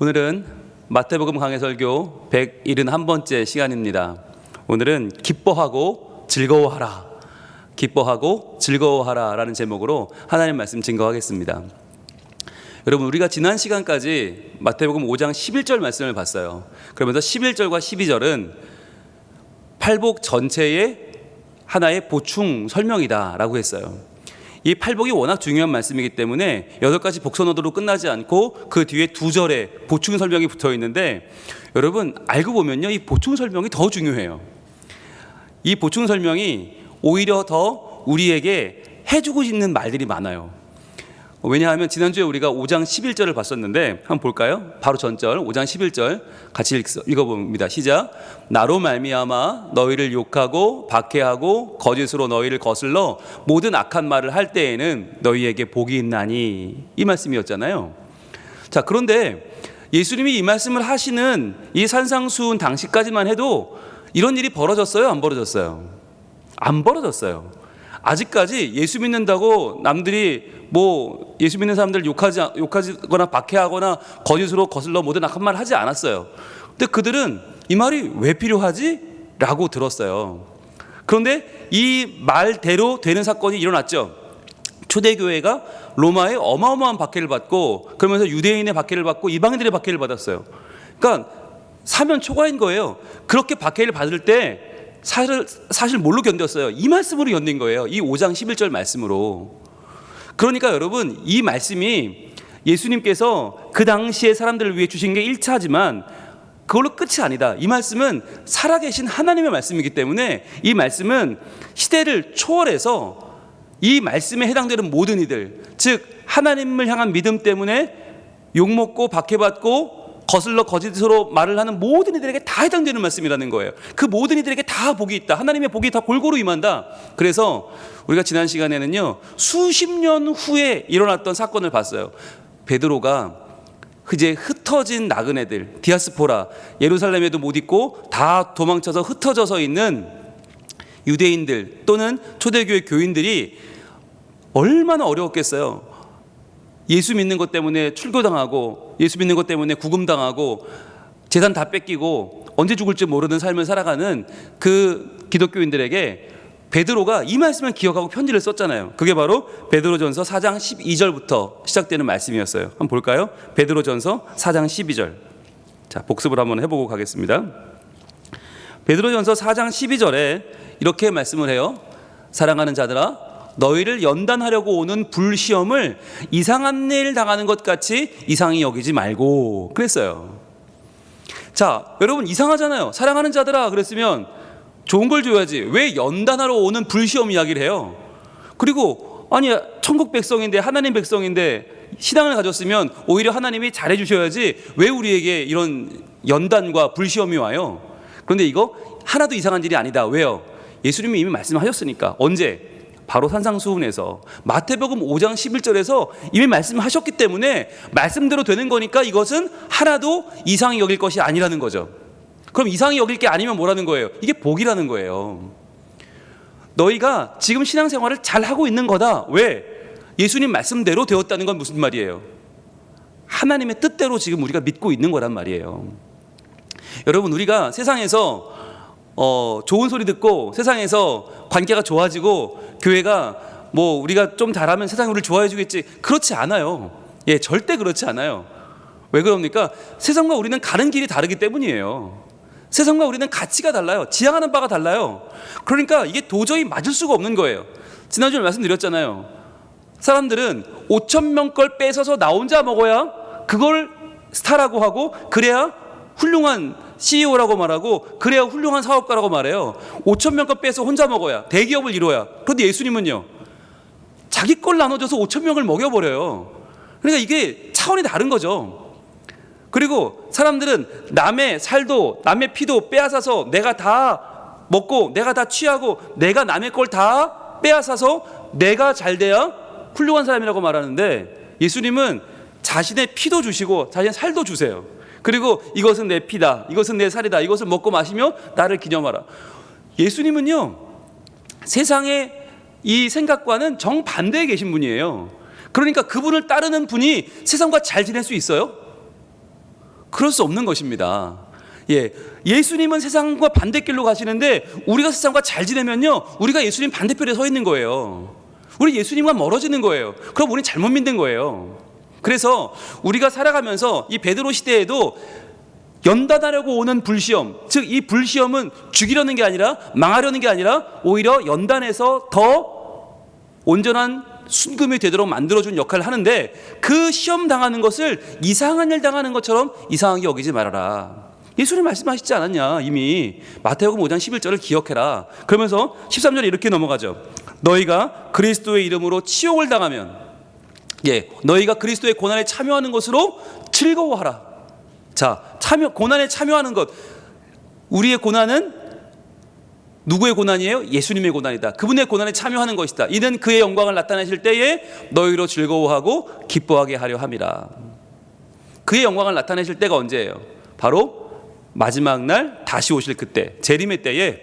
오늘은 마태복음 강해 설교 171번째 시간입니다. 오늘은 기뻐하고 즐거워하라, 기뻐하고 즐거워하라 라는 제목으로 하나님 말씀 증거하겠습니다. 여러분, 우리가 지난 시간까지 마태복음 5장 11절 말씀을 봤어요. 그러면서 11절과 12절은 팔복 전체의 하나의 보충 설명이다 라고 했어요. 이 팔복이 워낙 중요한 말씀이기 때문에 8가지 복선어도로 끝나지 않고 그 뒤에 2절에 보충 설명이 붙어 있는데, 여러분 알고 보면요, 이 보충 설명이 더 중요해요. 이 보충 설명이 오히려 더 우리에게 해주고 있는 말들이 많아요. 왜냐하면 지난주에 우리가 5장 11절을 봤었는데 한번 볼까요? 바로 전절 5장 11절 같이 읽어봅니다. 시작. 나로 말미암아 너희를 욕하고 박해하고 거짓으로 너희를 거슬러 모든 악한 말을 할 때에는 너희에게 복이 있나니, 이 말씀이었잖아요. 자, 그런데 예수님이 이 말씀을 하시는 이 산상수훈 당시까지만 해도 이런 일이 벌어졌어요? 안 벌어졌어요? 안 벌어졌어요. 아직까지 예수 믿는다고 남들이 예수 믿는 사람들 욕하거나 박해하거나 거짓으로 거슬러 모든 악한 말 하지 않았어요. 근데 그들은 이 말이 왜 필요하지? 라고 들었어요. 그런데 이 말대로 되는 사건이 일어났죠. 초대교회가 로마의 어마어마한 박해를 받고, 그러면서 유대인의 박해를 받고 이방인들의 박해를 받았어요. 그러니까 사면 초과인 거예요. 그렇게 박해를 받을 때 사실 뭘로 견뎠어요? 이 말씀으로 견딘 거예요. 이 5장 11절 말씀으로. 그러니까 여러분, 이 말씀이 예수님께서 그 당시에 사람들을 위해 주신 게 1차지만 그걸로 끝이 아니다. 이 말씀은 살아계신 하나님의 말씀이기 때문에 이 말씀은 시대를 초월해서 이 말씀에 해당되는 모든 이들, 즉 하나님을 향한 믿음 때문에 욕먹고 박해받고 거슬러 거짓으로 말을 하는 모든 이들에게 다 해당되는 말씀이라는 거예요. 그 모든 이들에게 다 복이 있다. 하나님의 복이 다 골고루 임한다. 그래서 우리가 지난 시간에는요, 수십 년 후에 일어났던 사건을 봤어요. 베드로가 이제 흩어진 나그네들, 디아스포라, 예루살렘에도 못 있고 다 도망쳐서 흩어져서 있는 유대인들 또는 초대교회 교인들이 얼마나 어려웠겠어요. 예수 믿는 것 때문에 출교당하고, 예수 믿는 것 때문에 구금당하고, 재산 다 뺏기고 언제 죽을지 모르는 삶을 살아가는 그 기독교인들에게 베드로가 이 말씀을 기억하고 편지를 썼잖아요. 그게 바로 베드로전서 4장 12절부터 시작되는 말씀이었어요. 한번 볼까요? 베드로전서 4장 12절. 자, 복습을 한번 해보고 가겠습니다. 베드로전서 4장 12절에 이렇게 말씀을 해요. 사랑하는 자들아, 너희를 연단하려고 오는 불시험을 이상한 일 당하는 것 같이 이상히 여기지 말고, 그랬어요. 자, 여러분 이상하잖아요. 사랑하는 자들아 그랬으면 좋은 걸 줘야지 왜 연단하러 오는 불시험 이야기를 해요? 그리고 아니, 천국 백성인데, 하나님 백성인데 신앙을 가졌으면 오히려 하나님이 잘해 주셔야지 왜 우리에게 이런 연단과 불시험이 와요? 그런데 이거 하나도 이상한 일이 아니다. 왜요? 예수님이 이미 말씀하셨으니까. 언제? 바로 산상수훈에서, 마태복음 5장 11절에서 이미 말씀하셨기 때문에 말씀대로 되는 거니까 이것은 하나도 이상히 여길 것이 아니라는 거죠. 그럼 이상히 여길 게 아니면 뭐라는 거예요? 이게 복이라는 거예요. 너희가 지금 신앙생활을 잘하고 있는 거다. 왜? 예수님 말씀대로 되었다는 건 무슨 말이에요? 하나님의 뜻대로 지금 우리가 믿고 있는 거란 말이에요. 여러분, 우리가 세상에서 좋은 소리 듣고 세상에서 관계가 좋아지고 교회가 우리가 좀 잘하면 세상이 우리를 좋아해 주겠지, 그렇지 않아요. 예, 절대 그렇지 않아요. 왜 그럽니까? 세상과 우리는 가는 길이 다르기 때문이에요. 세상과 우리는 가치가 달라요. 지향하는 바가 달라요. 그러니까 이게 도저히 맞을 수가 없는 거예요. 지난주에 말씀드렸잖아요. 사람들은 5,000명 걸 뺏어서 나 혼자 먹어야 그걸 스타라고 하고, 그래야 훌륭한 CEO라고 말하고, 그래야 훌륭한 사업가라고 말해요. 5,000명 걸 빼서 혼자 먹어야, 대기업을 이뤄야. 그런데 예수님은요, 자기 걸 나눠줘서 5,000명을 먹여버려요. 그러니까 이게 차원이 다른 거죠. 그리고 사람들은 남의 살도 남의 피도 빼앗아서 내가 다 먹고 내가 다 취하고 내가 남의 걸 다 빼앗아서 내가 잘 돼야 훌륭한 사람이라고 말하는데, 예수님은 자신의 피도 주시고 자신의 살도 주세요. 그리고 이것은 내 피다, 이것은 내 살이다, 이것을 먹고 마시며 나를 기념하라. 예수님은요, 세상의 이 생각과는 정반대에 계신 분이에요. 그러니까 그분을 따르는 분이 세상과 잘 지낼 수 있어요? 그럴 수 없는 것입니다. 예수님은 세상과 반대길로 가시는데 우리가 세상과 잘 지내면요, 우리가 예수님 반대편에 서 있는 거예요. 우리 예수님과 멀어지는 거예요. 그럼 우리는 잘못 믿는 거예요. 그래서 우리가 살아가면서 이 베드로 시대에도 연단하려고 오는 불시험, 즉 이 불시험은 죽이려는 게 아니라 망하려는 게 아니라 오히려 연단해서 더 온전한 순금이 되도록 만들어준 역할을 하는데, 그 시험 당하는 것을 이상한 일 당하는 것처럼 이상하게 여기지 말아라. 예수님 말씀하시지 않았냐? 이미 마태복음 5장 11절을 기억해라. 그러면서 13절에 이렇게 넘어가죠. 너희가 그리스도의 이름으로 치욕을 당하면, 너희가 그리스도의 고난에 참여하는 것으로 즐거워하라. 자, 고난에 참여하는 것. 우리의 고난은 누구의 고난이에요? 예수님의 고난이다. 그분의 고난에 참여하는 것이다. 이는 그의 영광을 나타내실 때에 너희로 즐거워하고 기뻐하게 하려 함이라. 그의 영광을 나타내실 때가 언제예요? 바로 마지막 날 다시 오실 그때, 재림의 때에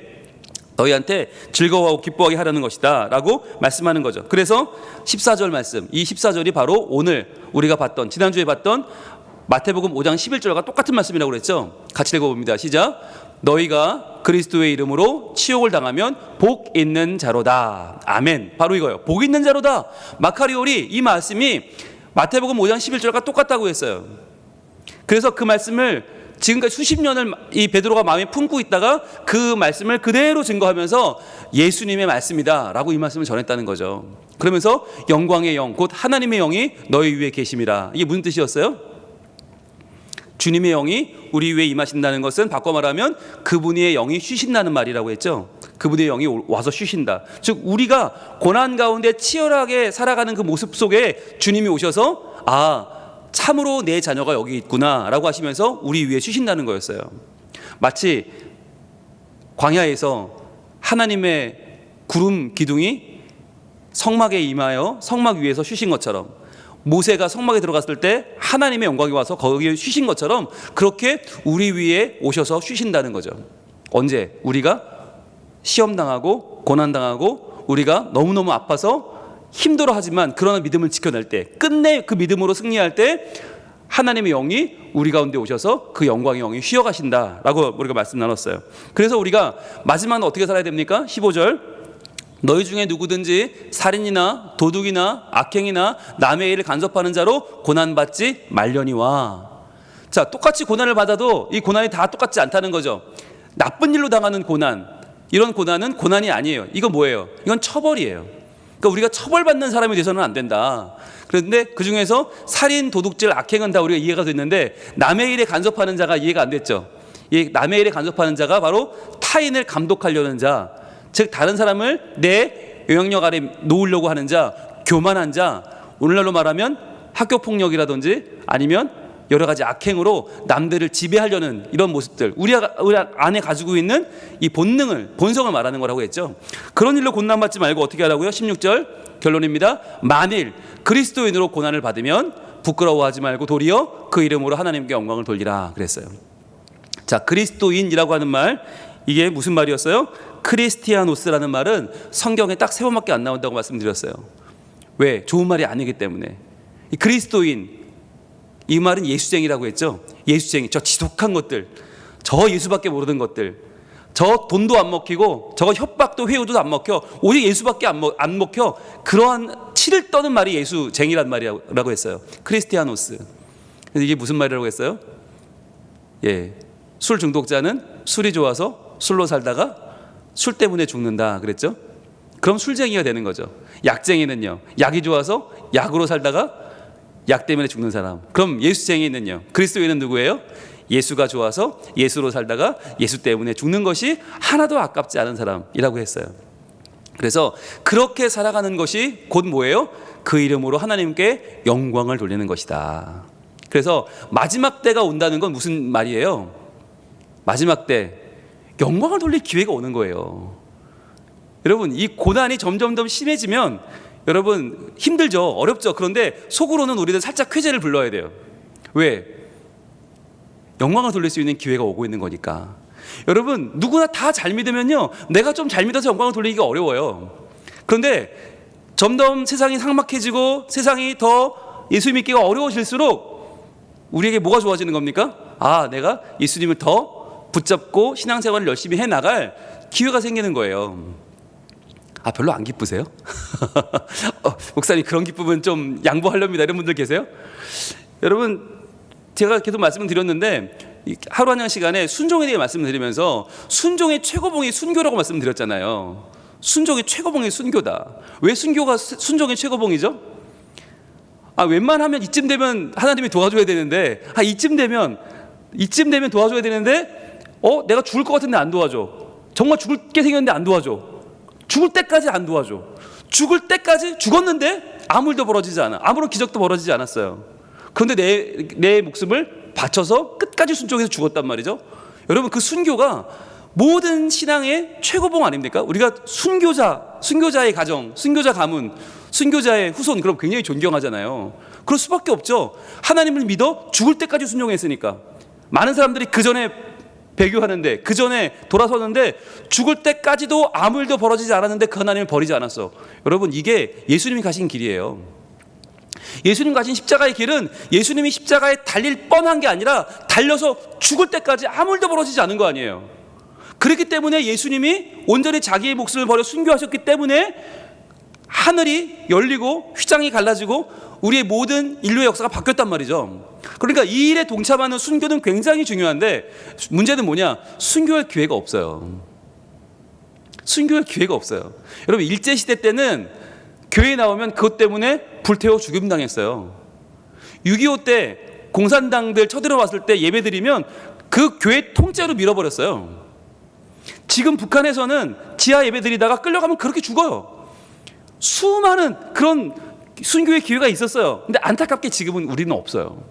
너희한테 즐거워하고 기뻐하게 하려는 것이다 라고 말씀하는 거죠. 그래서 14절 말씀, 이 14절이 바로 오늘 우리가 봤던, 지난주에 봤던 마태복음 5장 11절과 똑같은 말씀이라고 그랬죠. 같이 읽어봅니다. 시작. 너희가 그리스도의 이름으로 치욕을 당하면 복 있는 자로다. 아멘. 바로 이거예요. 복 있는 자로다. 마카리올이 이 말씀이 마태복음 5장 11절과 똑같다고 했어요. 그래서 그 말씀을 지금까지 수십 년을 이 베드로가 마음에 품고 있다가 그 말씀을 그대로 증거하면서 예수님의 말씀이다 라고 이 말씀을 전했다는 거죠. 그러면서 영광의 영, 곧 하나님의 영이 너희 위에 계심이라. 이게 무슨 뜻이었어요? 주님의 영이 우리 위에 임하신다는 것은 바꿔 말하면 그분의 영이 쉬신다는 말이라고 했죠. 그분의 영이 와서 쉬신다. 즉 우리가 고난 가운데 치열하게 살아가는 그 모습 속에 주님이 오셔서 참으로 내 자녀가 여기 있구나 라고 하시면서 우리 위에 쉬신다는 거였어요. 마치 광야에서 하나님의 구름 기둥이 성막에 임하여 성막 위에서 쉬신 것처럼, 모세가 성막에 들어갔을 때 하나님의 영광이 와서 거기에 쉬신 것처럼 그렇게 우리 위에 오셔서 쉬신다는 거죠. 언제? 우리가 시험당하고 고난당하고 우리가 너무너무 아파서 힘들어하지만 그러나 믿음을 지켜낼 때, 끝내 그 믿음으로 승리할 때 하나님의 영이 우리 가운데 오셔서 그 영광의 영이 쉬어가신다라고 우리가 말씀 나눴어요. 그래서 우리가 마지막은 어떻게 살아야 됩니까? 15절. 너희 중에 누구든지 살인이나 도둑이나 악행이나 남의 일을 간섭하는 자로 고난받지 말려니와. 자, 똑같이 고난을 받아도 이 고난이 다 똑같지 않다는 거죠. 나쁜 일로 당하는 고난, 이런 고난은 고난이 아니에요. 이건 뭐예요? 이건 처벌이에요. 그러니까 우리가 처벌받는 사람이 돼서는 안 된다. 그런데 그 중에서 살인, 도둑질, 악행은 다 우리가 이해가 됐는데 남의 일에 간섭하는 자가 이해가 안 됐죠. 이 남의 일에 간섭하는 자가 바로 타인을 감독하려는 자, 즉 다른 사람을 내 영향력 아래 놓으려고 하는 자, 교만한 자, 오늘날로 말하면 학교폭력이라든지 아니면 여러 가지 악행으로 남들을 지배하려는 이런 모습들, 우리 안에 가지고 있는 이 본성을 말하는 거라고 했죠. 그런 일로 고난받지 말고 어떻게 하라고요? 16절 결론입니다. 만일 그리스도인으로 고난을 받으면 부끄러워하지 말고 도리어 그 이름으로 하나님께 영광을 돌리라 그랬어요. 자, 그리스도인이라고 하는 말, 이게 무슨 말이었어요? 크리스티아노스라는 말은 성경에 딱 세 번밖에 안 나온다고 말씀드렸어요. 왜? 좋은 말이 아니기 때문에. 이 그리스도인, 이 말은 예수쟁이라고 했죠. 예수쟁이, 저 지독한 것들, 저 예수밖에 모르는 것들, 저 돈도 안 먹히고 저 협박도 회유도 안 먹혀, 오직 예수밖에 안 먹혀, 그러한 치를 떠는 말이 예수쟁이란 말이라고 했어요. 크리스티아노스. 이게 무슨 말이라고 했어요? 술 중독자는 술이 좋아서 술로 살다가 술 때문에 죽는다 그랬죠. 그럼 술쟁이가 되는 거죠. 약쟁이는요, 약이 좋아서 약으로 살다가 약 때문에 죽는 사람. 그럼 예수쟁이는요, 그리스도인은 누구예요? 예수가 좋아서 예수로 살다가 예수 때문에 죽는 것이 하나도 아깝지 않은 사람이라고 했어요. 그래서 그렇게 살아가는 것이 곧 뭐예요? 그 이름으로 하나님께 영광을 돌리는 것이다. 그래서 마지막 때가 온다는 건 무슨 말이에요? 마지막 때 영광을 돌릴 기회가 오는 거예요. 여러분, 이 고난이 점점 더 심해지면 여러분 힘들죠, 어렵죠. 그런데 속으로는 우리는 살짝 쾌재를 불러야 돼요. 왜? 영광을 돌릴 수 있는 기회가 오고 있는 거니까. 여러분, 누구나 다 잘 믿으면요, 내가 좀 잘 믿어서 영광을 돌리기가 어려워요. 그런데 점점 세상이 삭막해지고 세상이 더 예수 믿기가 어려워질수록 우리에게 뭐가 좋아지는 겁니까? 내가 예수님을 더 붙잡고 신앙생활을 열심히 해나갈 기회가 생기는 거예요. 별로 안 기쁘세요? 목사님 그런 기쁨은 좀 양보하렵니다 이런 분들 계세요? 여러분 제가 계속 말씀을 드렸는데 하루 한양 시간에 순종에 대해 말씀을 드리면서 순종의 최고봉이 순교라고 말씀드렸잖아요. 순종의 최고봉이 순교다. 왜 순교가 순종의 최고봉이죠? 웬만하면 이쯤 되면 하나님이 도와줘야 되는데 이쯤 되면 도와줘야 되는데 내가 죽을 것 같은데 안 도와줘. 정말 죽을 게 생겼는데 안 도와줘. 죽을 때까지 안 도와줘. 죽을 때까지 죽었는데 아무 일도 벌어지지 않아. 아무런 기적도 벌어지지 않았어요. 그런데 내 목숨을 바쳐서 끝까지 순종해서 죽었단 말이죠. 여러분 그 순교가 모든 신앙의 최고봉 아닙니까? 우리가 순교자의 가정, 순교자 가문, 순교자의 후손 그럼 굉장히 존경하잖아요. 그럴 수밖에 없죠. 하나님을 믿어 죽을 때까지 순종했으니까. 많은 사람들이 그 전에 배교하는데 그 전에 돌아서는데 죽을 때까지도 아무 일도 벌어지지 않았는데 그 하나님을 버리지 않았어. 여러분 이게 예수님이 가신 길이에요. 예수님 가신 십자가의 길은 예수님이 십자가에 달릴 뻔한 게 아니라 달려서 죽을 때까지 아무 일도 벌어지지 않은 거 아니에요. 그렇기 때문에 예수님이 온전히 자기의 목숨을 버려 순교하셨기 때문에 하늘이 열리고 휘장이 갈라지고 우리의 모든 인류의 역사가 바뀌었단 말이죠. 그러니까 이 일에 동참하는 순교는 굉장히 중요한데 문제는 뭐냐? 순교할 기회가 없어요. 순교할 기회가 없어요. 여러분 일제시대 때는 교회에 나오면 그것 때문에 불태워 죽임당했어요. 6.25 때 공산당들 쳐들어왔을 때 예배드리면 그 교회 통째로 밀어버렸어요. 지금 북한에서는 지하 예배드리다가 끌려가면 그렇게 죽어요. 수많은 그런 순교의 기회가 있었어요. 근데 안타깝게 지금은 우리는 없어요.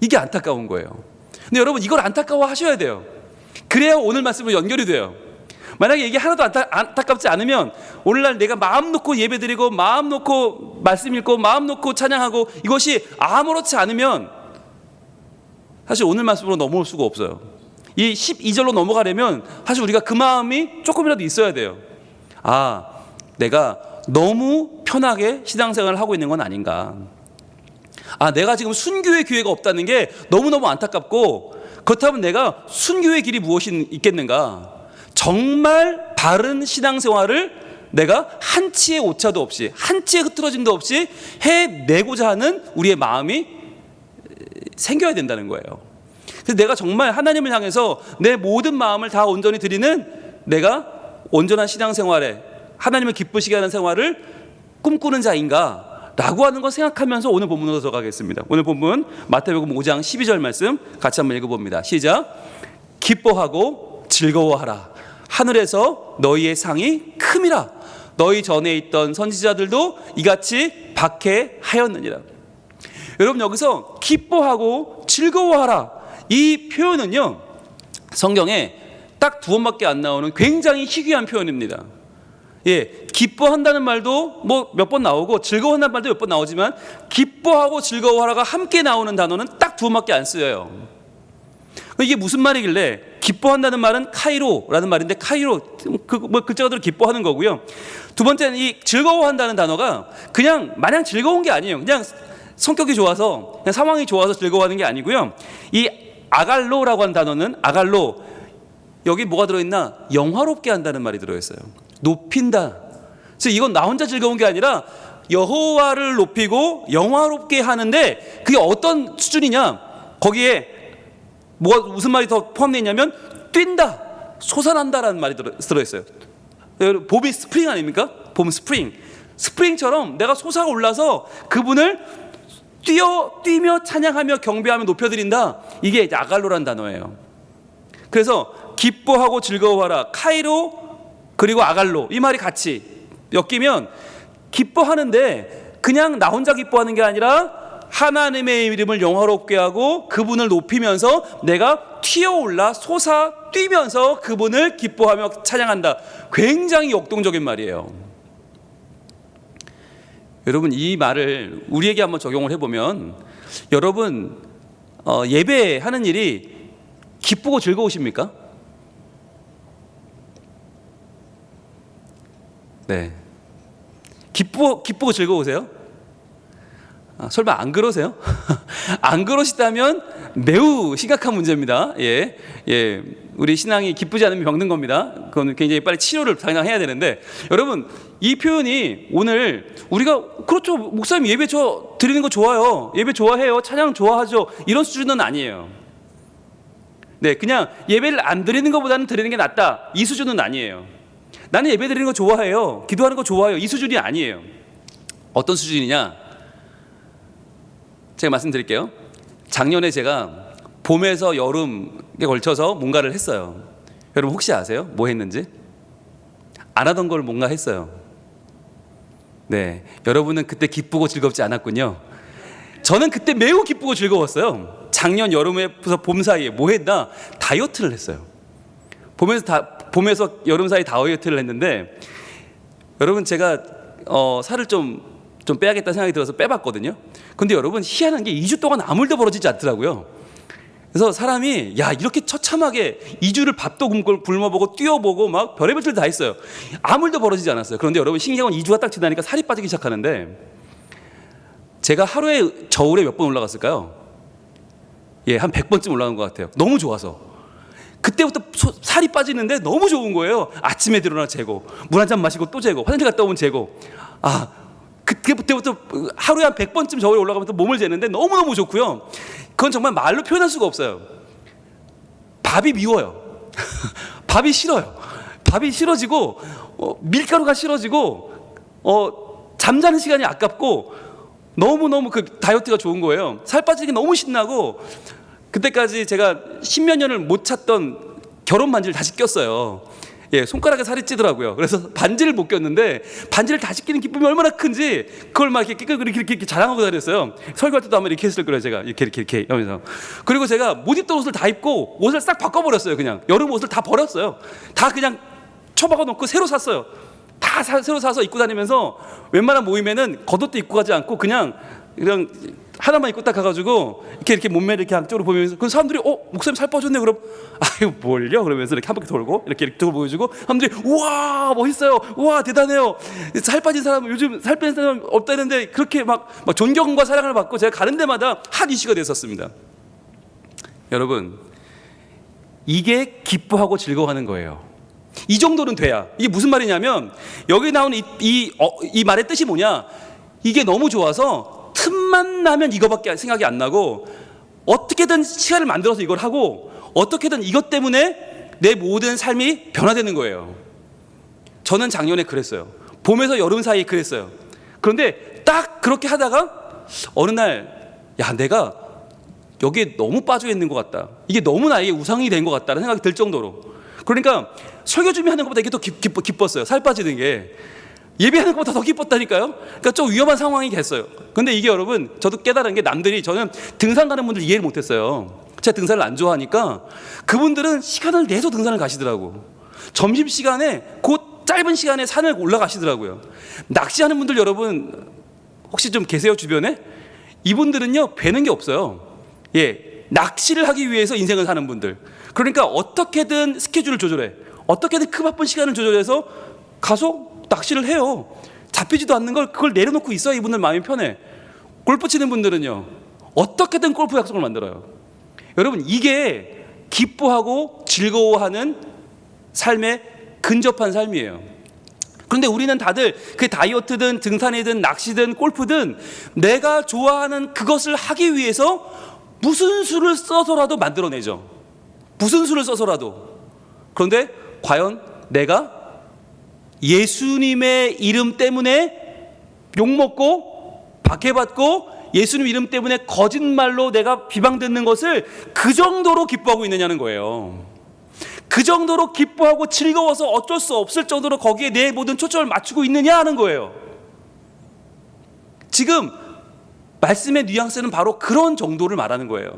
이게 안타까운 거예요. 근데 여러분 이걸 안타까워 하셔야 돼요. 그래야 오늘 말씀으로 연결이 돼요. 만약에 이게 하나도 안타깝지 않으면 오늘날 내가 마음 놓고 예배드리고 마음 놓고 말씀 읽고 마음 놓고 찬양하고 이것이 아무렇지 않으면 사실 오늘 말씀으로 넘어올 수가 없어요. 이 12절로 넘어가려면 사실 우리가 그 마음이 조금이라도 있어야 돼요. 내가 너무 편하게 신앙생활을 하고 있는 건 아닌가. 내가 지금 순교의 기회가 없다는 게 너무너무 안타깝고 그렇다면 내가 순교의 길이 무엇이 있겠는가. 정말 바른 신앙생활을 내가 한치의 오차도 없이 한치의 흐트러짐도 없이 해내고자 하는 우리의 마음이 생겨야 된다는 거예요. 그래서 내가 정말 하나님을 향해서 내 모든 마음을 다 온전히 드리는 내가 온전한 신앙생활에 하나님을 기쁘시게 하는 생활을 꿈꾸는 자인가 라고 하는 걸 생각하면서 오늘 본문으로 들어가겠습니다. 오늘 본문 마태복음 5장 12절 말씀 같이 한번 읽어봅니다. 시작. 기뻐하고 즐거워하라. 하늘에서 너희의 상이 큼이라. 너희 전에 있던 선지자들도 이같이 박해하였느니라. 여러분 여기서 기뻐하고 즐거워하라 이 표현은요 성경에 딱 2번밖에 안 나오는 굉장히 희귀한 표현입니다. 기뻐한다는 말도 뭐 몇 번 나오고 즐거워한다는 말도 몇 번 나오지만 기뻐하고 즐거워하라가 함께 나오는 단어는 딱 2번밖에 안 쓰여요. 이게 무슨 말이길래 기뻐한다는 말은 카이로라는 말인데 카이로 글자 그대로 기뻐하는 거고요. 두 번째는 이 즐거워한다는 단어가 그냥 마냥 즐거운 게 아니에요. 그냥 성격이 좋아서 그냥 상황이 좋아서 즐거워하는 게 아니고요. 이 아갈로라고 하는 단어는 아갈로 여기 뭐가 들어있나? 영화롭게 한다는 말이 들어있어요. 높인다. 그래서 이건 나 혼자 즐거운 게 아니라 여호와를 높이고 영화롭게 하는데 그게 어떤 수준이냐? 거기에 무슨 말이 더 포함되어 있냐면 뛴다, 솟아난다라는 말이 들어있어요. 봄이 스프링 아닙니까? 봄 스프링처럼 내가 솟아올라서 그분을 뛰며 찬양하며 경배하며 높여드린다. 이게 아갈로라는 단어예요. 그래서 기뻐하고 즐거워하라 카이로 그리고 아갈로 이 말이 같이 엮이면 기뻐하는데 그냥 나 혼자 기뻐하는 게 아니라 하나님의 이름을 영화롭게 하고 그분을 높이면서 내가 튀어올라 솟아 뛰면서 그분을 기뻐하며 찬양한다. 굉장히 역동적인 말이에요. 여러분 이 말을 우리에게 한번 적용을 해보면 여러분 예배하는 일이 기쁘고 즐거우십니까? 네. 기쁘고 즐거우세요? 설마 안 그러세요? 안 그러시다면 매우 심각한 문제입니다. 예, 예, 우리 신앙이 기쁘지 않으면 병든 겁니다. 그건 굉장히 빨리 치료를 당장 해야 되는데, 여러분 이 표현이 오늘 우리가 그렇죠, 목사님 예배 드리는 거 좋아요, 예배 좋아해요, 찬양 좋아하죠, 이런 수준은 아니에요. 네, 그냥 예배를 안 드리는 것보다는 드리는 게 낫다, 이 수준은 아니에요. 나는 예배 드리는 거 좋아해요, 기도하는 거 좋아해요, 이 수준이 아니에요. 어떤 수준이냐? 제가 말씀드릴게요. 작년에 제가 봄에서 여름에 걸쳐서 뭔가를 했어요. 여러분 혹시 아세요? 뭐 했는지? 안 하던 걸 뭔가 했어요. 네, 여러분은 그때 기쁘고 즐겁지 않았군요. 저는 그때 매우 기쁘고 즐거웠어요. 작년 여름에서 봄 사이에 뭐 했나? 다이어트를 했어요. 봄에서 여름 사이 다이어트를 했는데, 여러분 제가 살을 좀 빼야겠다 생각이 들어서 빼봤거든요. 근데 여러분 희한한 게 2주 동안 아무 일도 벌어지지 않더라고요. 그래서 사람이 야, 이렇게 처참하게 2주를 밥도 굶어보고 뛰어보고 막 별의별 걸 다 했어요. 아무 일도 벌어지지 않았어요. 그런데 여러분 신기한 건 2주가 딱 지나니까 살이 빠지기 시작하는데, 제가 하루에 저울에 몇 번 올라갔을까요? 예, 한 100번쯤 올라간 것 같아요. 너무 좋아서. 그때부터 살이 빠지는데 너무 좋은 거예요. 아침에 일어나 재고, 물 한 잔 마시고 또 재고, 화장실 갔다 오면 재고. 그때부터 하루에 한 100번쯤 저울에 올라가면서 몸을 재는데 너무너무 좋고요. 그건 정말 말로 표현할 수가 없어요. 밥이 미워요. 밥이 싫어요. 밥이 싫어지고, 밀가루가 싫어지고, 잠자는 시간이 아깝고, 너무너무 그 다이어트가 좋은 거예요. 살 빠지는 게 너무 신나고, 그때까지 제가 10몇 년을 못 찾던 결혼 반지를 다시 꼈어요. 예, 손가락에 살이 찌더라고요. 그래서 반지를 못 꼈는데, 반지를 다시 끼는 기쁨이 얼마나 큰지 그걸 막 이렇게 자랑하고 다녔어요. 설교할 때도 아마 이렇게 했을 거예요. 제가 이렇게 하면서. 그리고 제가 못 입던 옷을 다 입고 옷을 싹 바꿔버렸어요. 그냥 여름 옷을 다 버렸어요. 다 그냥 처박아 놓고 새로 샀어요. 다 새로 사서 입고 다니면서 웬만한 모임에는 겉옷도 입고 가지 않고 그냥 하나만 입고 딱 가가지고 이렇게 몸매를 이렇게 양쪽으로 보면서, 그 사람들이 목사님 살 빠졌네. 그럼 아유 뭘요? 그러면서 이렇게 한 바퀴 돌고 이렇게 보여주고, 사람들이 우와 멋있어요, 우와 대단해요, 살 빠진 사람, 요즘 살 빼는 사람 없다는데, 그렇게 막 존경과 사랑을 받고 제가 가는 데마다 핫 이슈가 됐었습니다. 여러분, 이게 기뻐하고 즐거워하는 거예요. 이 정도는 돼야. 이게 무슨 말이냐면, 여기 나오는 이 말의 뜻이 뭐냐? 이게 너무 좋아서 틈만 나면 이거밖에 생각이 안 나고, 어떻게든 시간을 만들어서 이걸 하고, 어떻게든 이것 때문에 내 모든 삶이 변화되는 거예요. 저는 작년에 그랬어요. 봄에서 여름 사이에 그랬어요. 그런데 딱 그렇게 하다가 어느 날, 야, 내가 여기에 너무 빠져 있는 것 같다, 이게 너무 나에게 우상이 된 것 같다는 생각이 들 정도로. 그러니까 설교 준비하는 것보다 이게 더 기뻤어요. 살 빠지는 게. 예배하는 것보다 더 기뻤다니까요. 그러니까 좀 위험한 상황이 됐어요. 근데 이게 여러분, 저도 깨달은 게, 저는 등산 가는 분들 이해를 못했어요. 제가 등산을 안 좋아하니까 그분들은 시간을 내서 등산을 가시더라고. 점심시간에 그 짧은 시간에 산을 올라가시더라고요. 낚시하는 분들 여러분 혹시 좀 계세요, 주변에? 이분들은요 배는 게 없어요. 예, 낚시를 하기 위해서 인생을 사는 분들. 그러니까 어떻게든 스케줄을 조절해, 어떻게든 그 바쁜 시간을 조절해서 가서 낚시를 해요. 잡히지도 않는 걸 그걸 내려놓고 있어야 이분들 마음이 편해. 골프 치는 분들은요 어떻게든 골프 약속을 만들어요. 여러분, 이게 기뻐하고 즐거워하는 삶의 근접한 삶이에요. 그런데 우리는 다들 그 다이어트든 등산이든 낚시든 골프든 내가 좋아하는 그것을 하기 위해서 무슨 수를 써서라도 만들어내죠. 무슨 수를 써서라도. 그런데 과연 내가 예수님의 이름 때문에 욕먹고 박해받고 예수님 이름 때문에 거짓말로 내가 비방듣는 것을 그 정도로 기뻐하고 있느냐는 거예요. 그 정도로 기뻐하고 즐거워서 어쩔 수 없을 정도로 거기에 내 모든 초점을 맞추고 있느냐 하는 거예요. 지금 말씀의 뉘앙스는 바로 그런 정도를 말하는 거예요.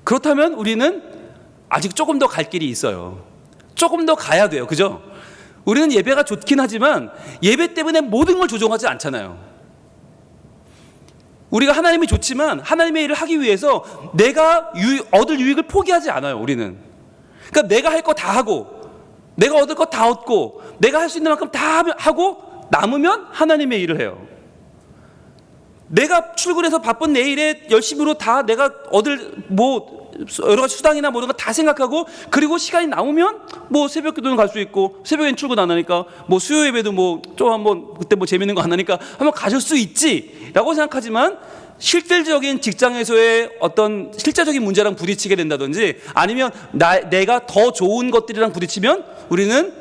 그렇다면 우리는 아직 조금 더 갈 길이 있어요. 조금 더 가야 돼요. 그죠? 우리는 예배가 좋긴 하지만 예배 때문에 모든 걸 조종하지 않잖아요. 우리가 하나님이 좋지만 하나님의 일을 하기 위해서 내가 얻을 유익을 포기하지 않아요. 우리는. 그러니까 내가 할 거 다 하고, 내가 얻을 거 다 얻고, 내가 할 수 있는 만큼 다 하고 남으면 하나님의 일을 해요. 내가 출근해서 바쁜 내일에 열심히로 다 내가 얻을 여러 가지 수당이나 모든 거 다 생각하고, 그리고 시간이 남으면 새벽 기도는 갈 수 있고, 새벽엔 출근 안 하니까 수요 예배도 좀 한번 그때 재밌는 거 안 하니까 한번 가질 수 있지라고 생각하지만, 실질적인 직장에서의 어떤 실제적인 문제랑 부딪히게 된다든지, 아니면 내가 더 좋은 것들이랑 부딪히면 우리는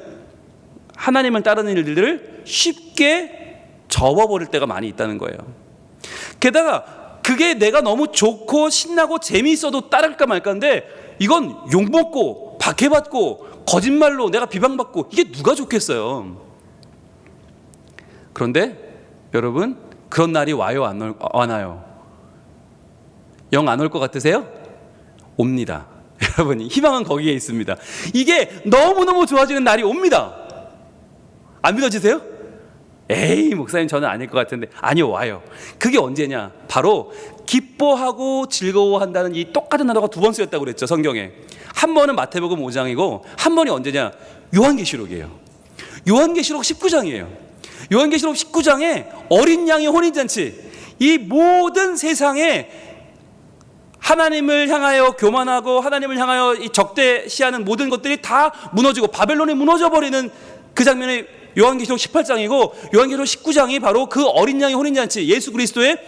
하나님을 따르는 일들을 쉽게 접어버릴 때가 많이 있다는 거예요. 게다가 그게 내가 너무 좋고 신나고 재미있어도 따를까 말까인데, 이건 욕먹고 박해받고 거짓말로 내가 비방받고, 이게 누가 좋겠어요. 그런데 여러분, 그런 날이 와요, 안 와요? 영 안 올 것 같으세요? 옵니다. 여러분, 희망은 거기에 있습니다. 이게 너무너무 좋아지는 날이 옵니다. 안 믿어지세요? 에이, 목사님 저는 아닐 것 같은데. 아니요, 와요. 그게 언제냐? 바로 기뻐하고 즐거워한다는 이 똑같은 단어가 두 번 쓰였다고 그랬죠, 성경에. 한 번은 마태복음 5장이고 한 번이 언제냐? 요한계시록이에요. 요한계시록 19장이에요. 요한계시록 19장에 어린 양의 혼인잔치, 이 모든 세상에 하나님을 향하여 교만하고 하나님을 향하여 이 적대시하는 모든 것들이 다 무너지고 바벨론이 무너져버리는 그 장면이 요한계시록 18장이고, 요한계시록 19장이 바로 그 어린 양의 혼인잔치, 예수 그리스도의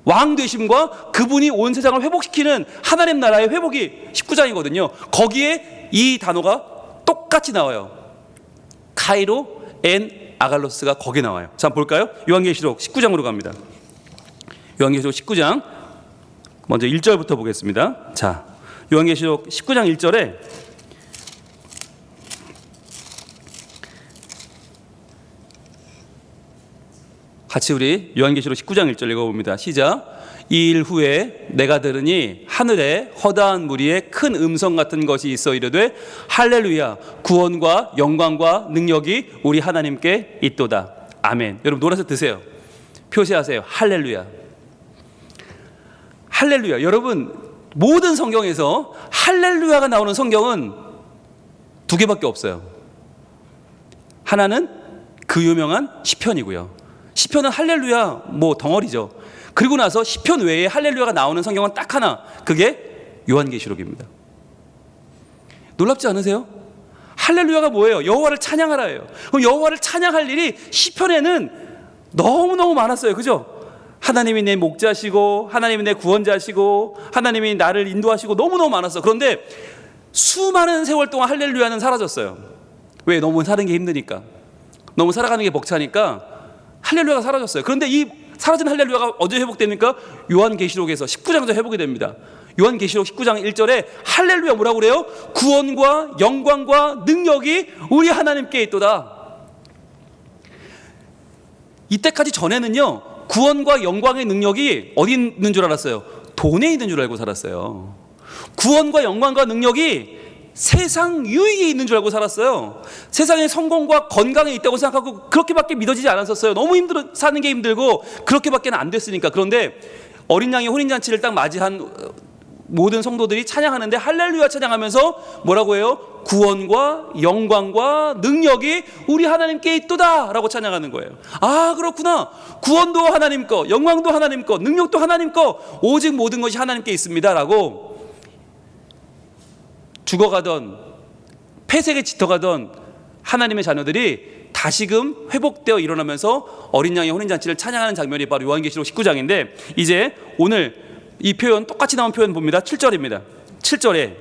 왕되심과 그분이 온 세상을 회복시키는 하나님 나라의 회복이 19장이거든요. 거기에 이 단어가 똑같이 나와요. 카이로 엔 아갈로스가 거기 나와요. 자, 볼까요? 요한계시록 19장으로 갑니다. 요한계시록 19장 먼저 1절부터 보겠습니다. 자, 요한계시록 19장 1절에 같이 우리 요한계시록 19장 1절 읽어봅니다. 시작. 이 일 후에 내가 들으니 하늘에 허다한 무리에 큰 음성 같은 것이 있어 이르되 할렐루야, 구원과 영광과 능력이 우리 하나님께 있도다. 아멘. 여러분 노래서 드세요. 표시하세요. 할렐루야. 할렐루야. 여러분, 모든 성경에서 할렐루야가 나오는 성경은 두 개밖에 없어요. 하나는 그 유명한 시편이고요. 시편은 할렐루야 덩어리죠. 그리고 나서 시편 외에 할렐루야가 나오는 성경은 딱 하나, 그게 요한계시록입니다. 놀랍지 않으세요? 할렐루야가 뭐예요? 여호와를 찬양하라예요. 그럼 여호와를 찬양할 일이 시편에는 너무너무 많았어요. 그죠? 하나님이 내 목자시고 하나님이 내 구원자시고 하나님이 나를 인도하시고 너무너무 많았어. 그런데 수많은 세월 동안 할렐루야는 사라졌어요. 왜? 너무 사는 게 힘드니까, 너무 살아가는 게 벅차니까 할렐루야가 사라졌어요. 그런데 이 사라진 할렐루야가 어디에 회복됩니까? 요한계시록에서 19장에서 회복이 됩니다. 요한계시록 19장 1절에 할렐루야 뭐라고 그래요? 구원과 영광과 능력이 우리 하나님께 있도다. 이때까지 전에는요, 구원과 영광의 능력이 어디 있는 줄 알았어요? 돈에 있는 줄 알고 살았어요. 구원과 영광과 능력이 세상 유익에 있는 줄 알고 살았어요. 세상에 성공과 건강에 있다고 생각하고 그렇게밖에 믿어지지 않았었어요. 너무 사는 게 힘들고 그렇게밖에 안 됐으니까. 그런데 어린 양의 혼인잔치를 딱 맞이한 모든 성도들이 찬양하는데 할렐루야 찬양하면서 뭐라고 해요? 구원과 영광과 능력이 우리 하나님께 있도다 라고 찬양하는 거예요. 아, 그렇구나. 구원도 하나님 거, 영광도 하나님 거, 능력도 하나님 거, 오직 모든 것이 하나님께 있습니다 라고 죽어가던 폐색에 짙어가던 하나님의 자녀들이 다시금 회복되어 일어나면서 어린 양의 혼인잔치를 찬양하는 장면이 바로 요한계시록 19장인데, 이제 오늘 이 표현, 똑같이 나온 표현 봅니다. 7절입니다. 7절에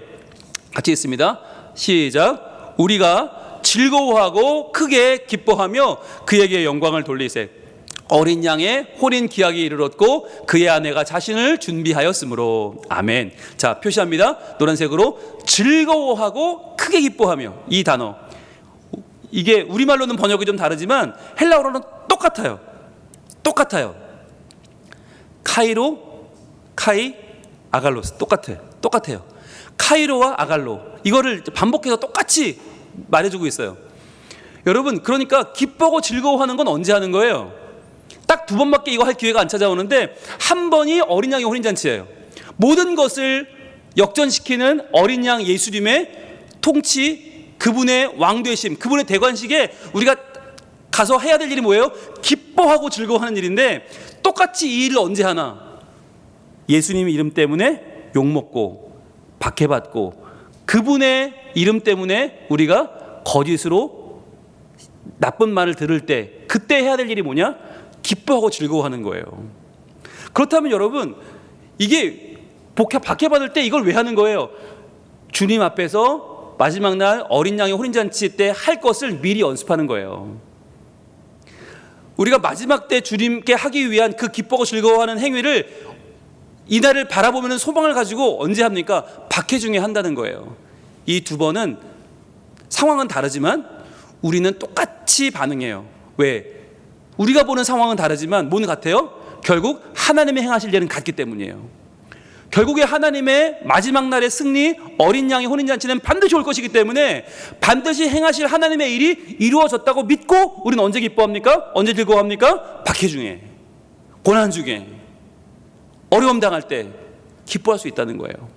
같이 있습니다. 시작. 우리가 즐거워하고 크게 기뻐하며 그에게 영광을 돌리세. 어린 양의 혼인 기약이 이르렀고 그의 아내가 자신을 준비하였으므로. 아멘. 자, 표시합니다. 노란색으로 즐거워하고 크게 기뻐하며. 이 단어, 이게 우리말로는 번역이 좀 다르지만 헬라어로는 똑같아요. 카이로, 카이, 아갈로스 똑같아요. 카이로와 아갈로, 이거를 반복해서 똑같이 말해주고 있어요. 여러분, 그러니까 기뻐하고 즐거워하는 건 언제 하는 거예요? 딱 두 번밖에 이거 할 기회가 안 찾아오는데, 한 번이 어린 양의 혼인잔치예요. 모든 것을 역전시키는 어린 양 예수님의 통치, 그분의 왕되심, 그분의 대관식에 우리가 가서 해야 될 일이 뭐예요? 기뻐하고 즐거워하는 일인데 똑같이 이 일을 언제 하나? 예수님 이름 때문에 욕먹고 박해받고 그분의 이름 때문에 우리가 거짓으로 나쁜 말을 들을 때 그때 해야 될 일이 뭐냐? 기뻐하고 즐거워하는 거예요. 그렇다면 여러분, 이게 박해받을 때 이걸 왜 하는 거예요? 주님 앞에서 마지막 날 어린 양의 혼인잔치 때 할 것을 미리 연습하는 거예요. 우리가 마지막 때 주님께 하기 위한 그 기뻐하고 즐거워하는 행위를 이날을 바라보면 소망을 가지고 언제 합니까? 박해 중에 한다는 거예요. 이 두 번은 상황은 다르지만 우리는 똑같이 반응해요. 왜? 우리가 보는 상황은 다르지만 뭐는 같아요? 결국 하나님의 행하실 일은 같기 때문이에요. 결국에 하나님의 마지막 날의 승리, 어린 양의 혼인잔치는 반드시 올 것이기 때문에 반드시 행하실 하나님의 일이 이루어졌다고 믿고 우리는 언제 기뻐합니까? 언제 즐거워합니까? 박해 중에, 고난 중에, 어려움 당할 때 기뻐할 수 있다는 거예요.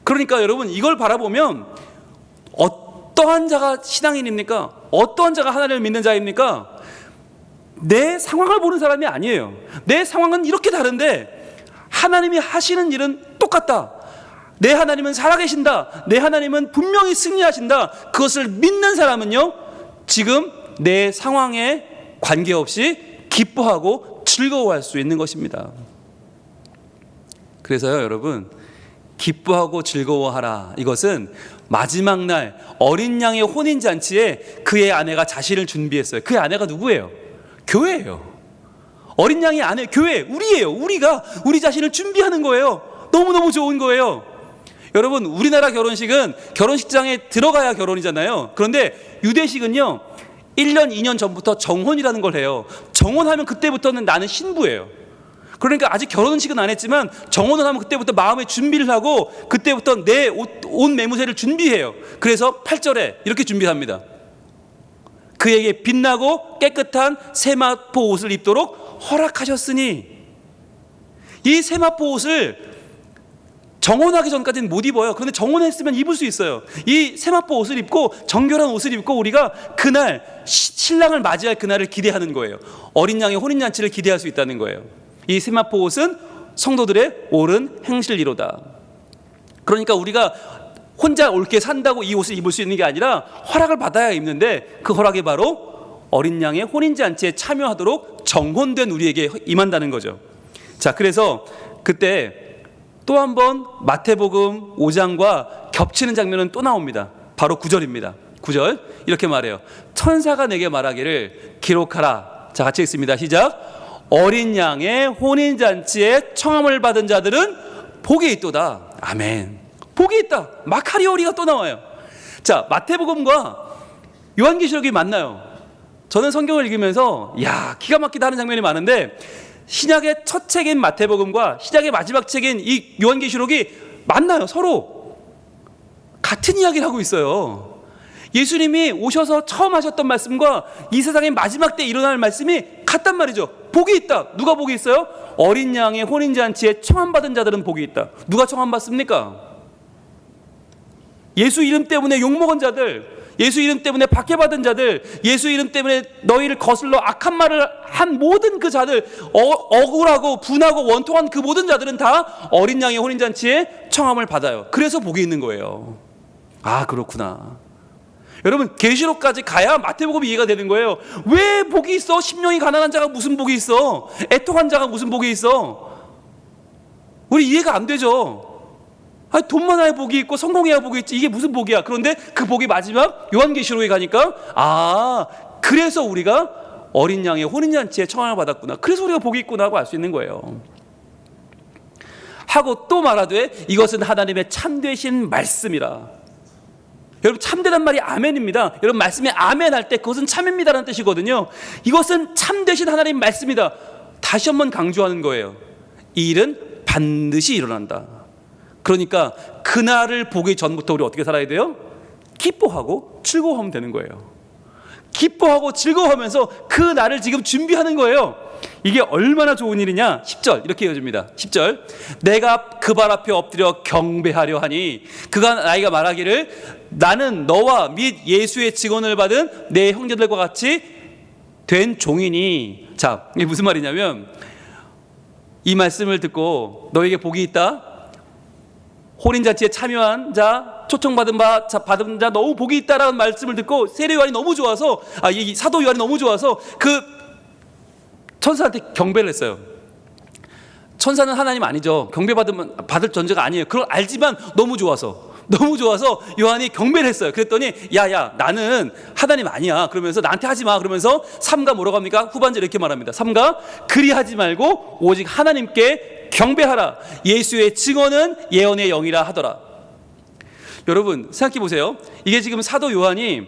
그러니까 여러분, 이걸 바라보면 어떠한 자가 신앙인입니까? 어떠한 자가 하나님을 믿는 자입니까? 내 상황을 보는 사람이 아니에요. 내 상황은 이렇게 다른데 하나님이 하시는 일은 똑같다. 내 하나님은 살아계신다. 내 하나님은 분명히 승리하신다. 그것을 믿는 사람은요, 지금 내 상황에 관계없이 기뻐하고 즐거워할 수 있는 것입니다. 그래서요, 여러분, 기뻐하고 즐거워하라. 이것은 마지막 날 어린 양의 혼인잔치에 그의 아내가 자신을 준비했어요. 그의 아내가 누구예요? 교회예요. 어린 양의 아내, 교회, 우리예요. 우리가 우리 자신을 준비하는 거예요. 너무너무 좋은 거예요. 여러분, 우리나라 결혼식은 결혼식장에 들어가야 결혼이잖아요. 그런데 유대식은요, 1년, 2년 전부터 정혼이라는 걸 해요. 정혼하면 그때부터는 나는 신부예요. 그러니까 아직 결혼식은 안 했지만 정혼을 하면 그때부터 마음의 준비를 하고 그때부터 내 옷 매무새를 준비해요. 그래서 8절에 이렇게 준비합니다. 그에게 빛나고 깨끗한 세마포 옷을 입도록 허락하셨으니. 이 세마포 옷을 정혼하기 전까지는 못 입어요. 그런데 정혼했으면 입을 수 있어요. 이 세마포 옷을 입고 정결한 옷을 입고 우리가 그날 신랑을 맞이할 그날을 기대하는 거예요. 어린 양의 혼인잔치를 기대할 수 있다는 거예요. 이 세마포 옷은 성도들의 옳은 행실이로다. 그러니까 우리가 혼자 옳게 산다고 이 옷을 입을 수 있는 게 아니라 허락을 받아야 입는데, 그 허락이 바로 어린 양의 혼인잔치에 참여하도록 정혼된 우리에게 임한다는 거죠. 자, 그래서 그때 또 한 번 마태복음 5장과 겹치는 장면은 또 나옵니다. 바로 9절입니다. 9절 이렇게 말해요. 천사가 내게 말하기를 기록하라. 자, 같이 읽습니다. 시작. 어린 양의 혼인잔치에 청함을 받은 자들은 복이 있도다. 아멘. 복이 있다. 마카리오리가 또 나와요. 자, 마태복음과 요한계시록이 만나요. 저는 성경을 읽으면서 기가 막히다 하는 장면이 많은데, 신약의 첫 책인 마태복음과 신약의 마지막 책인 이 요한계시록이 만나요. 서로 같은 이야기를 하고 있어요. 예수님이 오셔서 처음 하셨던 말씀과 이 세상의 마지막 때 일어날 말씀이 같단 말이죠. 복이 있다. 누가 복이 있어요? 어린 양의 혼인잔치에 청함받은 자들은 복이 있다. 누가 청함받습니까? 예수 이름 때문에 욕먹은 자들, 예수 이름 때문에 박해받은 자들, 예수 이름 때문에 너희를 거슬러 악한 말을 한 모든 그 자들, 억울하고 분하고 원통한 그 모든 자들은 다 어린 양의 혼인잔치에 청함을 받아요. 그래서 복이 있는 거예요. 아, 그렇구나. 여러분, 계시록까지 가야 마태복음이 이해가 되는 거예요. 왜 복이 있어? 심령이 가난한 자가 무슨 복이 있어? 애통한 자가 무슨 복이 있어? 우리 이해가 안 되죠. 아니, 돈 많아야 복이 있고 성공해야 복이 있지, 이게 무슨 복이야? 그런데 그 복이 마지막 요한계시록에 가니까 그래서 우리가 어린 양의 혼인잔치에 청함을 받았구나, 그래서 우리가 복이 있구나 하고 알 수 있는 거예요. 하고 또 말하되 이것은 하나님의 참되신 말씀이라. 여러분, 참되란 말이 아멘입니다. 여러분, 말씀에 아멘 할 때 그것은 참입니다라는 뜻이거든요. 이것은 참되신 하나님 말씀이다. 다시 한번 강조하는 거예요. 이 일은 반드시 일어난다. 그러니까 그날을 보기 전부터 우리 어떻게 살아야 돼요? 기뻐하고 즐거워하면 되는 거예요. 기뻐하고 즐거워하면서 그 날을 지금 준비하는 거예요. 이게 얼마나 좋은 일이냐? 10절 이렇게 이어집니다. 10절 내가 그 발 앞에 엎드려 경배하려 하니 그가 나이가 말하기를 나는 너와 및 예수의 증언을 받은 내 형제들과 같이 된 종이니 자, 이게 무슨 말이냐면 이 말씀을 듣고 너에게 복이 있다. 혼인잔치에 참여한 자, 초청받은 받은 자 너무 복이 있다라는 말씀을 듣고 세례 요한이 너무 좋아서 이 사도 요한이 너무 좋아서 그 천사한테 경배를 했어요. 천사는 하나님 아니죠. 받을 존재가 아니에요. 그걸 알지만 너무 좋아서 요한이 경배를 했어요. 그랬더니 야야 나는 하나님 아니야. 그러면서 나한테 하지 마. 그러면서 삼가 뭐라고 합니까? 후반절 이렇게 말합니다. 삼가 그리하지 말고 오직 하나님께 경배하라. 예수의 증언은 예언의 영이라 하더라. 여러분 생각해 보세요. 이게 지금 사도 요한이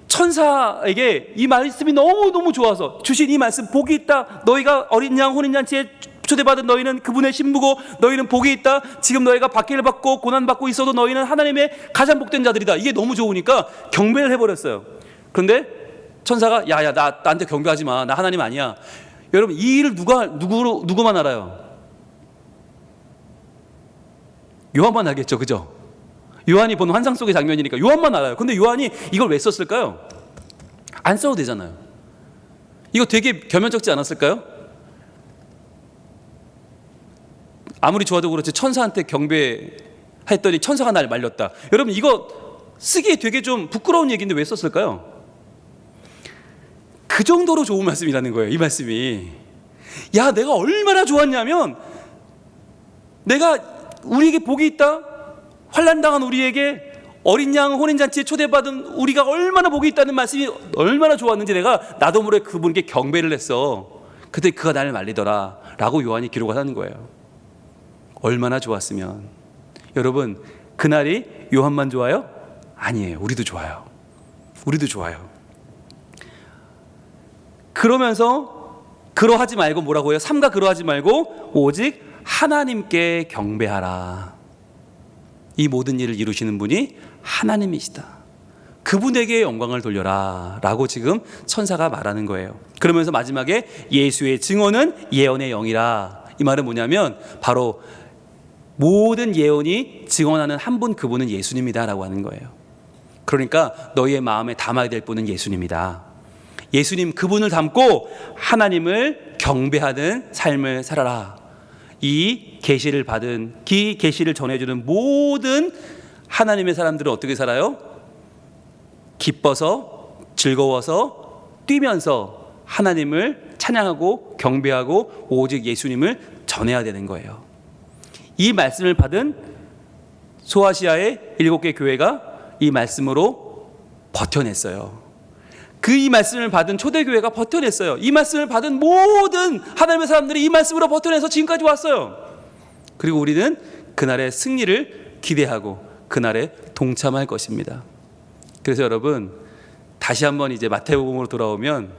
천사에게 이 말씀이 너무너무 좋아서 주신 이 말씀 복이 있다. 너희가 어린 양 혼인잔치에 초대받은 너희는 그분의 신부고 너희는 복이 있다. 지금 너희가 박해를 받고 고난받고 있어도 너희는 하나님의 가장 복된 자들이다. 이게 너무 좋으니까 경배를 해버렸어요. 그런데 천사가 야야 나한테 경배하지 마. 나 하나님 아니야. 여러분 이 일을 누구만 알아요? 요한만 알겠죠. 그죠? 요한이 본 환상 속의 장면이니까 요한만 알아요. 근데 요한이 이걸 왜 썼을까요? 안 써도 되잖아요. 이거 되게 겸연쩍지 않았을까요? 아무리 좋아도 그렇지 천사한테 경배했더니 천사가 날 말렸다. 여러분 이거 쓰기에 되게 좀 부끄러운 얘기인데 왜 썼을까요? 그 정도로 좋은 말씀이라는 거예요. 이 말씀이 야 내가 얼마나 좋았냐면 내가 우리에게 복이 있다. 환난당한 우리에게 어린 양 혼인잔치에 초대받은 우리가 얼마나 복이 있다는 말씀이 얼마나 좋았는지 내가 나도 모르게 그분께 경배를 했어. 그때 그가 나를 말리더라 라고 요한이 기록을 하는 거예요. 얼마나 좋았으면. 여러분 그날이 요한만 좋아요? 아니에요. 우리도 좋아요. 그러면서 그러하지 말고 뭐라고 해요? 삼가 그러하지 말고 오직 하나님께 경배하라. 이 모든 일을 이루시는 분이 하나님이시다. 그분에게 영광을 돌려라 라고 지금 천사가 말하는 거예요. 그러면서 마지막에 예수의 증언은 예언의 영이라. 이 말은 뭐냐면 바로 모든 예언이 증언하는 한 분, 그분은 예수님이다 라고 하는 거예요. 그러니까 너희의 마음에 담아야 될 분은 예수님이다. 예수님 그분을 담고 하나님을 경배하는 삶을 살아라. 이 계시를 받은, 이 계시를 전해주는 모든 하나님의 사람들은 어떻게 살아요? 기뻐서, 즐거워서, 뛰면서 하나님을 찬양하고 경배하고 오직 예수님을 전해야 되는 거예요. 이 말씀을 받은 소아시아의 7개 교회가 이 말씀으로 버텨냈어요. 이 말씀을 받은 초대교회가 버텨냈어요. 이 말씀을 받은 모든 하나님의 사람들이 이 말씀으로 버텨내서 지금까지 왔어요. 그리고 우리는 그날의 승리를 기대하고 그날에 동참할 것입니다. 그래서 여러분 다시 한번 이제 마태복음으로 돌아오면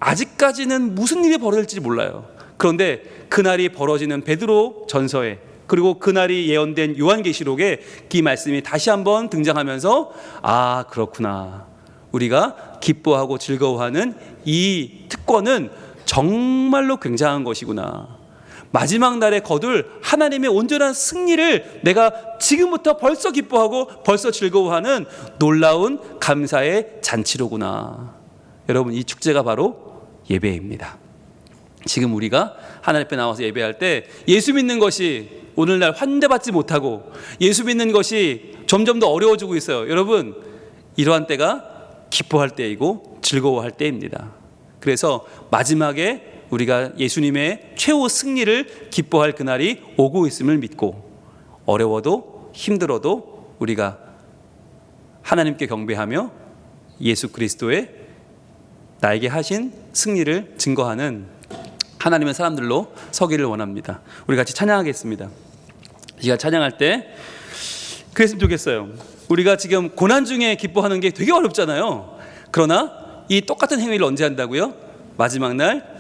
아직까지는 무슨 일이 벌어질지 몰라요. 그런데 그날이 벌어지는 베드로 전서에 그리고 그날이 예언된 요한계시록에 이 말씀이 다시 한번 등장하면서 아 그렇구나. 우리가 기뻐하고 즐거워하는 이 특권은 정말로 굉장한 것이구나. 마지막 날에 거둘 하나님의 온전한 승리를 내가 지금부터 벌써 기뻐하고 벌써 즐거워하는 놀라운 감사의 잔치로구나. 여러분 이 축제가 바로 예배입니다. 지금 우리가 하나님 앞에 나와서 예배할 때 예수 믿는 것이 오늘날 환대받지 못하고 예수 믿는 것이 점점 더 어려워지고 있어요. 여러분 이러한 때가 기뻐할 때이고 즐거워할 때입니다. 그래서 마지막에 우리가 예수님의 최후 승리를 기뻐할 그날이 오고 있음을 믿고 어려워도 힘들어도 우리가 하나님께 경배하며 예수 그리스도의 나에게 하신 승리를 증거하는 하나님의 사람들로 서기를 원합니다. 우리 같이 찬양하겠습니다. 제가 찬양할 때 그랬으면 좋겠어요. 우리가 지금 고난 중에 기뻐하는 게 되게 어렵잖아요. 그러나 이 똑같은 행위를 언제 한다고요? 마지막 날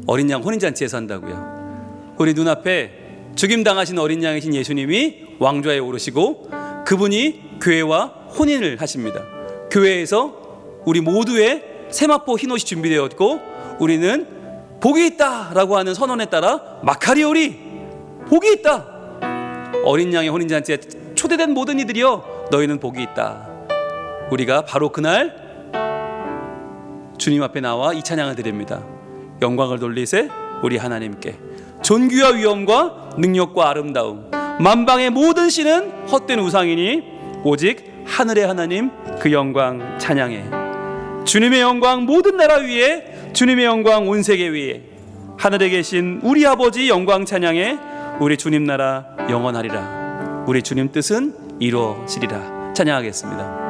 어린 양 혼인잔치에서 한다고요. 우리 눈앞에 죽임당하신 어린 양이신 예수님이 왕좌에 오르시고 그분이 교회와 혼인을 하십니다. 교회에서 우리 모두의 세마포 흰옷이 준비되었고 우리는 복이 있다 라고 하는 선언에 따라 마카리오리 복이 있다. 어린 양의 혼인잔치에 초대된 모든 이들이여 너희는 복이 있다. 우리가 바로 그날 주님 앞에 나와 이 찬양을 드립니다. 영광을 돌리세 우리 하나님께. 존귀와 위엄과 능력과 아름다움, 만방의 모든 신은 헛된 우상이니 오직 하늘의 하나님 그 영광 찬양해. 주님의 영광 모든 나라 위에, 주님의 영광 온 세계 위에. 하늘에 계신 우리 아버지 영광 찬양해. 우리 주님 나라 영원하리라. 우리 주님 뜻은 이루어지리라. 찬양하겠습니다.